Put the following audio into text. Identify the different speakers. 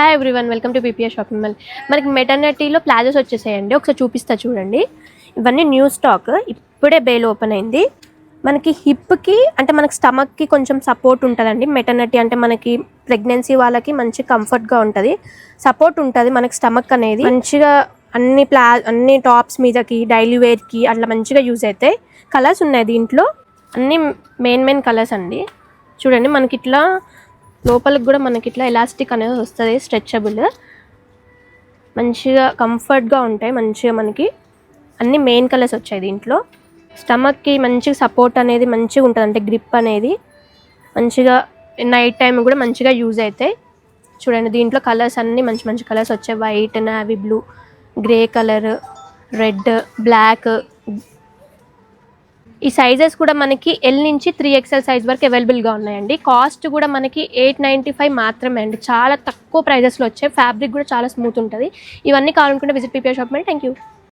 Speaker 1: Hi everyone, welcome to PPR shopping mall. మనకి మెటర్నిటీలో palazzos వచ్చేసాయండి. ఒకసారి చూపిస్తా చూడండి. ఇవన్నీ న్యూ స్టాక్, ఇప్పుడే బేల్ ఓపెన్ అయింది. మనకి హిప్కి అంటే మనకి స్టమక్కి కొంచెం సపోర్ట్ ఉంటుందండి. మెటర్నిటీ అంటే మనకి ప్రెగ్నెన్సీ వాళ్ళకి మంచి కంఫర్ట్గా ఉంటుంది, సపోర్ట్ ఉంటుంది మనకి స్టమక్ అనేది. మంచిగా అన్ని టాప్స్ మీదకి డైలీ వేర్కి అట్లా మంచిగా యూజ్ అవుతాయి. కలర్స్ ఉన్నాయి దీంట్లో, అన్ని మెయిన్ కలర్స్ అండి. చూడండి మనకి ఇట్లా లోపలికి కూడా మనకి ఇట్లా ఎలాస్టిక్ అనేది వస్తుంది, స్ట్రెచబుల్, మంచిగా కంఫర్ట్గా ఉంటాయి. మంచిగా మనకి అన్ని మెయిన్ కలర్స్ వచ్చాయి దీంట్లో. స్టమక్కి మంచిగా సపోర్ట్ అనేది మంచిగా ఉంటుంది, అంటే గ్రిప్ అనేది మంచిగా నైట్ టైం కూడా మంచిగా యూజ్ అవుతాయి. చూడండి దీంట్లో కలర్స్ అన్నీ మంచి కలర్స్ వచ్చాయి. White, navy blue, grey colour, red, black. ఈ సైజెస్ కూడా మనకి ఎల్ నుంచి 3XL సైజ్ వరకు అవైలబుల్గా ఉన్నాయండి. కాస్ట్ కూడా మనకి 895 మాత్రమే అండి. చాలా తక్కువ ప్రైజెస్లో వచ్చాయి. ఫ్యాబ్రిక్ కూడా చాలా స్మూత్ ఉంటుంది. ఇవన్నీ కావాలనుకుంటే visit PPR shop mall. Thank you.